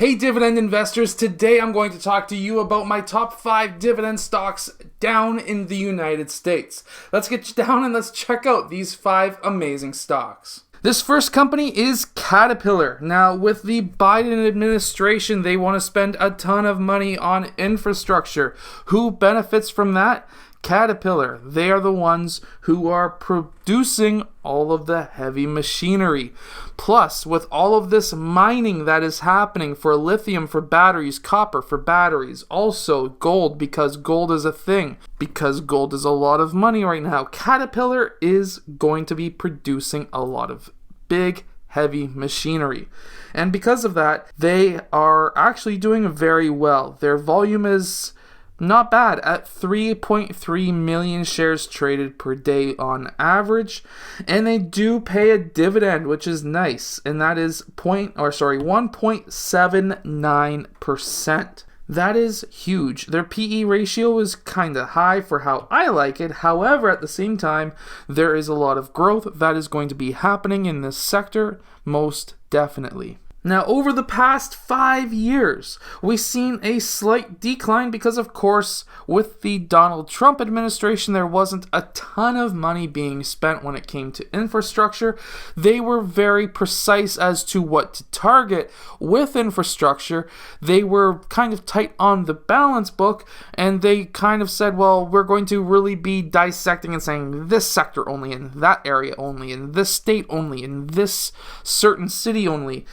Hey dividend investors, today I'm going to talk to you about my top 5 dividend stocks down in the United States. Let's get down and let's check out these 5 amazing stocks. This first company is Caterpillar. Now, with the Biden administration, they want to spend a ton of money on infrastructure. Who benefits from that? Caterpillar. They are the ones who are producing all of the heavy machinery. Plus, with all of this mining that is happening for lithium for batteries, copper for batteries, also gold, because gold is a thing, because gold is a lot of money right now, Caterpillar is going to be producing a lot of big, heavy machinery. And because of that, they are actually doing very well. Their volume is not bad at 3.3 million shares traded per day on average, and they do pay a dividend, which is nice, and that is 1.79%. That is huge. Their PE ratio is kind of high for how I like it. However, at the same time, there is a lot of growth that is going to be happening in this sector, most definitely. Now, over the past 5 years, we've seen a slight decline because, of course, with the Donald Trump administration, there wasn't a ton of money being spent when it came to infrastructure. They were very precise as to what to target with infrastructure. They were kind of tight on the balance book, and they kind of said, well, we're going to really be dissecting and saying this sector only, in that area only, in this state only, in this certain city only.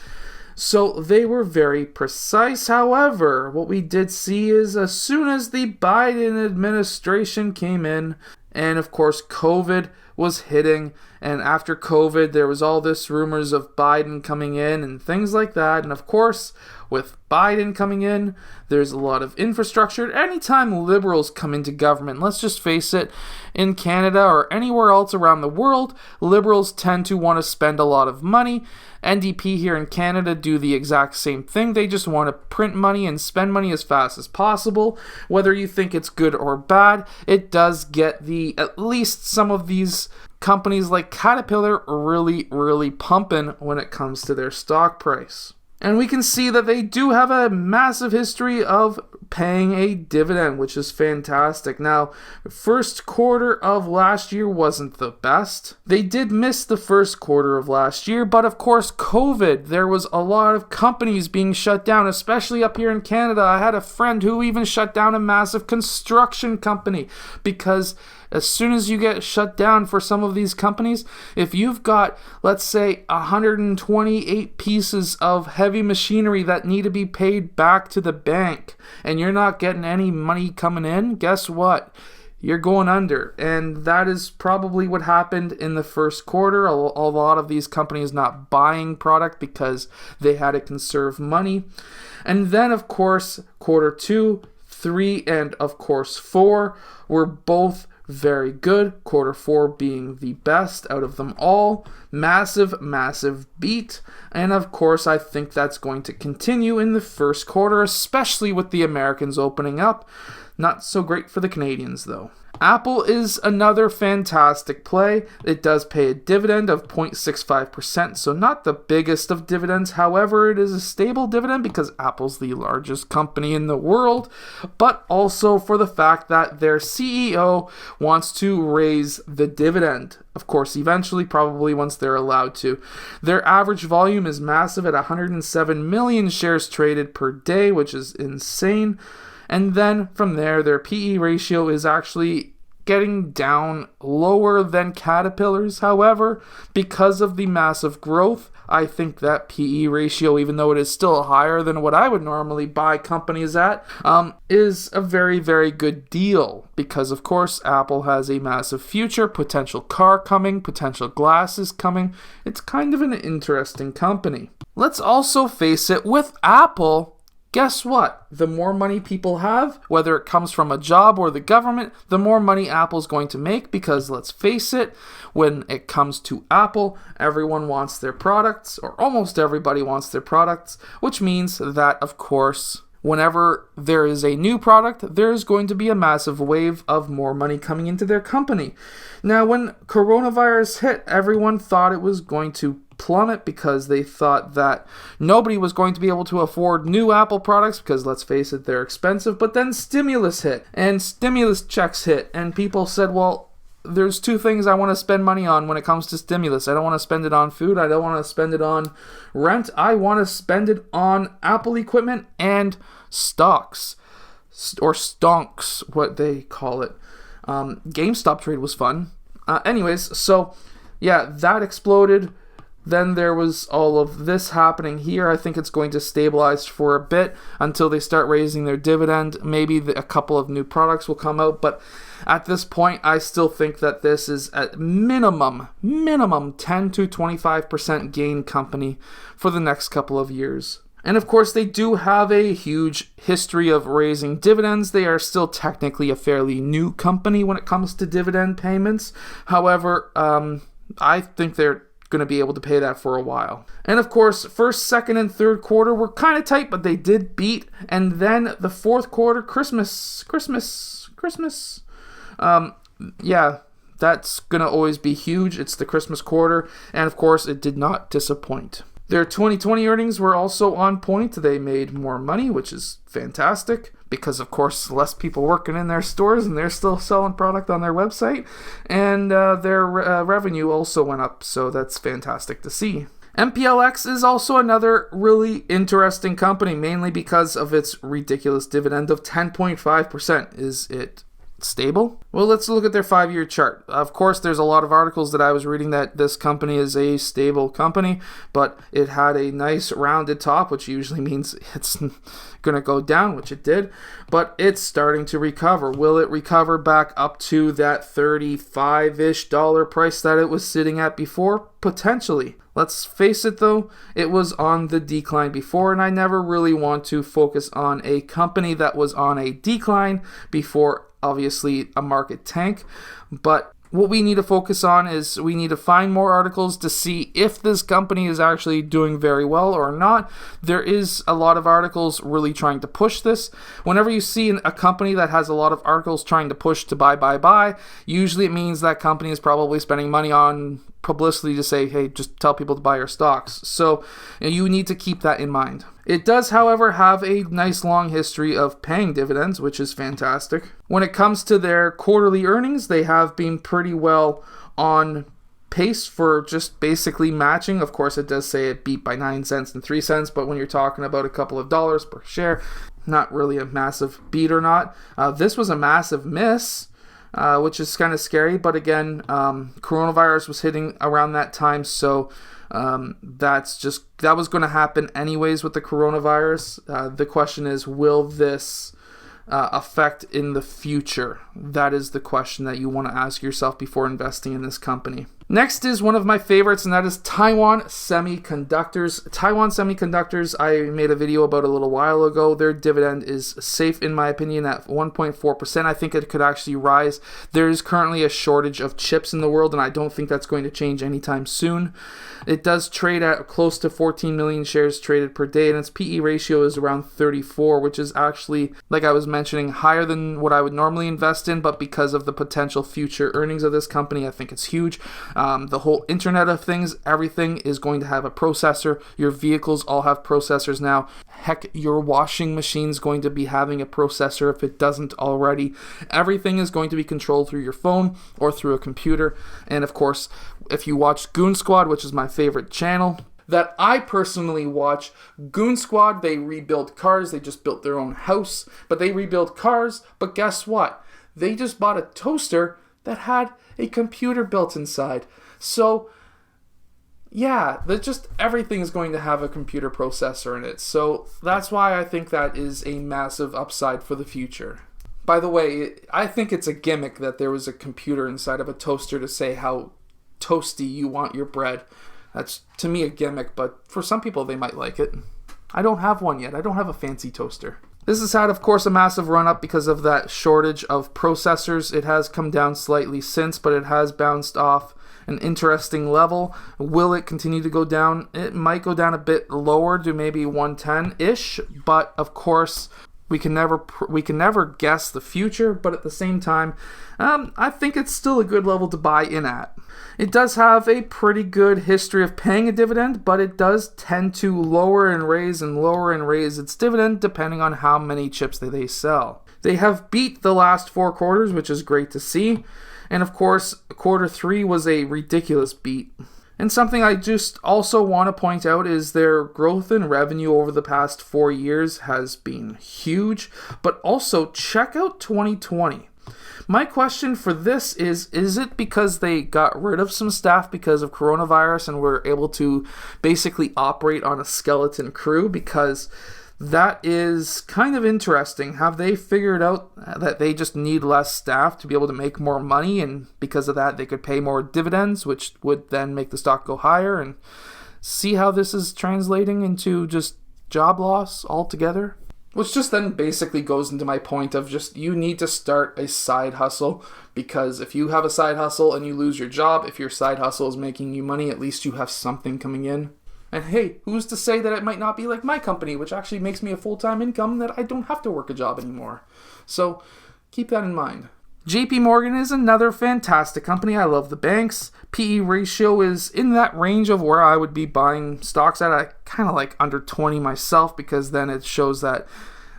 So they were very precise. However, what we did see is as soon as the Biden administration came in, and of course COVID was hitting, and after COVID there was all this rumors of Biden coming in and things like that, and of course with Biden coming in, there's a lot of infrastructure. Anytime liberals come into government, let's just face it, in Canada or anywhere else around the world, liberals tend to want to spend a lot of money. NDP here in Canada do the exact same thing. They just want to print money and spend money as fast as possible. Whether you think it's good or bad, it does get at least some of these companies like Caterpillar really pumping when it comes to their stock price. And we can see that they do have a massive history of paying a dividend, which is fantastic. Now, first quarter of last year wasn't the best. They did miss the first quarter of last year, but of course, COVID, there was a lot of companies being shut down, especially up here in Canada. I had a friend who even shut down a massive construction company because as soon as you get shut down for some of these companies, if you've got, let's say, 128 pieces of heavy machinery that need to be paid back to the bank, and you're not getting any money coming in, guess what? You're going under. And that is probably what happened in the first quarter. A lot of these companies not buying product because they had to conserve money. And then, of course, quarter 2, 3, and of course 4 were both very good. Quarter 4 being the best out of them all. Massive beat. And of course, I think that's going to continue in the first quarter, especially with the Americans opening up. Not so great for the Canadians, though. Apple is another fantastic play. It does pay a dividend of 0.65%, so not the biggest of dividends. However, it is a stable dividend because Apple's the largest company in the world, but also for the fact that their CEO wants to raise the dividend. Of course, eventually, probably once they're allowed to. Their average volume is massive at 107 million shares traded per day, which is insane. And then from there, their PE ratio is actually getting down lower than Caterpillar's. However, because of the massive growth, I think that PE ratio, even though it is still higher than what I would normally buy companies at, is a very good deal. Because, of course, Apple has a massive future, potential car coming, potential glasses coming. It's kind of an interesting company. Let's also face it, with Apple, guess what? The more money people have, whether it comes from a job or the government, the more money Apple's going to make because, let's face it, when it comes to Apple, everyone wants their products, or almost everybody wants their products, which means that, of course, whenever there is a new product, there's going to be a massive wave of more money coming into their company. Now, when coronavirus hit, everyone thought it was going to plummet because they thought that nobody was going to be able to afford new Apple products because, let's face it, they're expensive. But then stimulus hit, and stimulus checks hit, and people said, well, there's two things I want to spend money on when it comes to stimulus. I don't want to spend it on food. I don't want to spend it on rent. I want to spend it on Apple equipment and stocks, or stonks, what they call it. GameStop trade was fun. Anyways, so yeah, that exploded. Then there was all of this happening here. I think it's going to stabilize for a bit until they start raising their dividend. Maybe a couple of new products will come out, but at this point, I still think that this is at minimum 10 to 25% gain company for the next couple of years. And of course, they do have a huge history of raising dividends. They are still technically a fairly new company when it comes to dividend payments. However, I think they're going to be able to pay that for a while. And of course, first, second, and third quarter were kind of tight, but they did beat. And then the fourth quarter, Christmas. Yeah, that's going to always be huge. It's the Christmas quarter. And of course, it did not disappoint. Their 2020 earnings were also on point. They made more money, which is fantastic because, of course, less people working in their stores and they're still selling product on their website. And their revenue also went up, so that's fantastic to see. MPLX is also another really interesting company, mainly because of its ridiculous dividend of 10.5%. Is it stable? Well, let's look at their 5-year chart. Of course, there's a lot of articles that I was reading that this company is a stable company, but it had a nice rounded top, which usually means it's going to go down, which it did, but it's starting to recover. Will it recover back up to that $35-ish price that it was sitting at before? Potentially. Let's face it though, it was on the decline before, and I never really want to focus on a company that was on a decline before obviously a market tank. But what we need to focus on is we need to find more articles to see if this company is actually doing very well or not. There is a lot of articles really trying to push this. Whenever you see a company that has a lot of articles trying to push to buy, usually it means that company is probably spending money on publicity to say, hey, just tell people to buy your stocks. So you need to keep that in mind. It does, however, have a nice long history of paying dividends, which is fantastic. When it comes to their quarterly earnings, they have been pretty well on pace for just basically matching. Of course, it does say it beat by 9 cents and 3 cents, but when you're talking about a couple of dollars per share, not really a massive beat or not. This was a massive miss, which is kind of scary, but again, coronavirus was hitting around that time, so that was going to happen anyways with the coronavirus. The question is, will this affect in the future? That is the question that you want to ask yourself before investing in this company. Next is one of my favorites, and that is Taiwan Semiconductors. Taiwan Semiconductors, I made a video about a little while ago. Their dividend is safe, in my opinion, at 1.4%. I think it could actually rise. There is currently a shortage of chips in the world, and I don't think that's going to change anytime soon. It does trade at close to 14 million shares traded per day, and its PE ratio is around 34, which is actually, like I was mentioning, higher than what I would normally invest in, but because of the potential future earnings of this company, I think it's huge. The whole Internet of Things, everything is going to have a processor. Your vehicles all have processors now. Heck, your washing machine's going to be having a processor if it doesn't already. Everything is going to be controlled through your phone or through a computer. And of course, if you watch Goon Squad, which is my favorite channel that I personally watch, Goon Squad, they rebuild cars. They just built their own house, but they rebuild cars. But guess what? They just bought a toaster that had a computer built inside. So yeah, everything is going to have a computer processor in it. So that's why I think that is a massive upside for the future. By the way, I think it's a gimmick that there was a computer inside of a toaster to say how toasty you want your bread. That's, to me, a gimmick, but for some people, they might like it. I don't have one yet. I don't have a fancy toaster. This has had, of course, a massive run-up because of that shortage of processors. It has come down slightly since, but it has bounced off an interesting level. Will it continue to go down? It might go down a bit lower to maybe 110-ish, but of course, We can never guess the future, but at the same time, I think it's still a good level to buy in at. It does have a pretty good history of paying a dividend, but it does tend to lower and raise its dividend depending on how many chips they sell. They have beat the last 4 quarters, which is great to see. And of course, quarter 3 was a ridiculous beat. And something I just also want to point out is their growth in revenue over the past 4 years has been huge. But also, check out 2020. My question for this is it because they got rid of some staff because of coronavirus and were able to basically operate on a skeleton crew? Because that is kind of interesting. Have they figured out that they just need less staff to be able to make more money, and because of that they could pay more dividends, which would then make the stock go higher? And see how this is translating into just job loss altogether? Which just then basically goes into my point of just you need to start a side hustle, because if you have a side hustle and you lose your job, if your side hustle is making you money, at least you have something coming in. And hey, who's to say that it might not be like my company, which actually makes me a full-time income that I don't have to work a job anymore. So keep that in mind. JP Morgan is another fantastic company. I love the banks. PE ratio is in that range of where I would be buying stocks at. I kind of like under 20 myself, because then it shows that,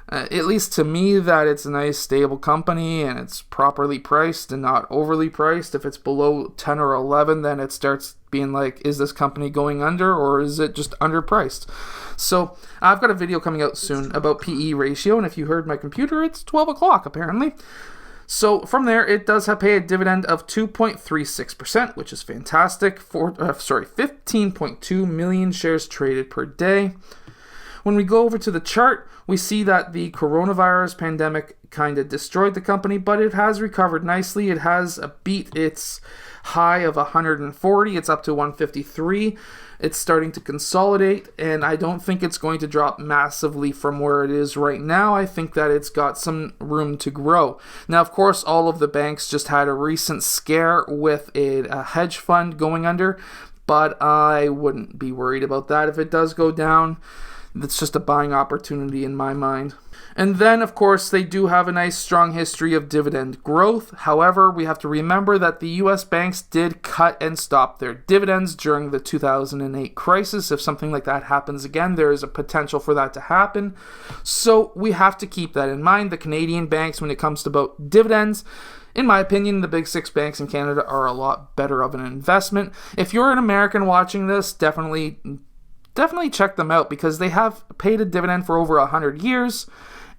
at least to me, that it's a nice stable company and it's properly priced and not overly priced. If it's below 10 or 11, then it starts being like, is this company going under, or is it just underpriced? So I've got a video coming out soon about PE ratio, and if you heard my computer, it's 12 o'clock apparently. So from there, it does pay a dividend of 2.36%, which is fantastic. 15.2 million shares traded per day. When we go over to the chart, we see that the coronavirus pandemic kind of destroyed the company, but it has recovered nicely. It has beat its high of 140. It's up to 153. It's starting to consolidate, and I don't think it's going to drop massively from where it is right now. I think that it's got some room to grow. Now, of course, all of the banks just had a recent scare with a hedge fund going under, but I wouldn't be worried about that. If it does go down, it's just a buying opportunity in my mind. And then, of course, they do have a nice strong history of dividend growth. However, we have to remember that the U.S. banks did cut and stop their dividends during the 2008 crisis. If something like that happens again, there is a potential for that to happen. So we have to keep that in mind. The Canadian banks, when it comes to about dividends, in my opinion, the big 6 banks in Canada are a lot better of an investment. If you're an American watching this, definitely check them out, because they have paid a dividend for over 100 years.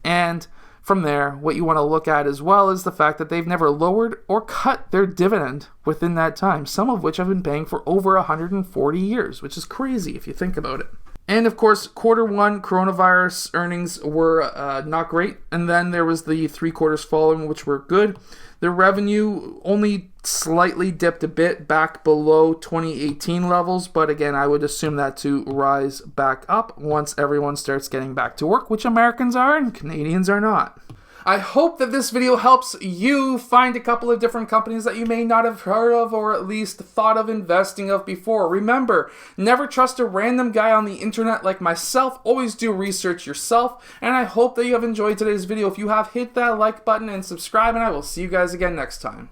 And from there, what you want to look at as well is the fact that they've never lowered or cut their dividend within that time, some of which have been paying for over 140 years, which is crazy if you think about it. And of course, quarter 1 coronavirus earnings were not great, and then there was the 3 quarters following, which were good. The revenue only slightly dipped a bit back below 2018 levels, but again, I would assume that to rise back up once everyone starts getting back to work, which Americans are and Canadians are not. I hope that this video helps you find a couple of different companies that you may not have heard of, or at least thought of investing of before. Remember, never trust a random guy on the internet like myself. Always do research yourself. And I hope that you have enjoyed today's video. If you have, hit that like button and subscribe, and I will see you guys again next time.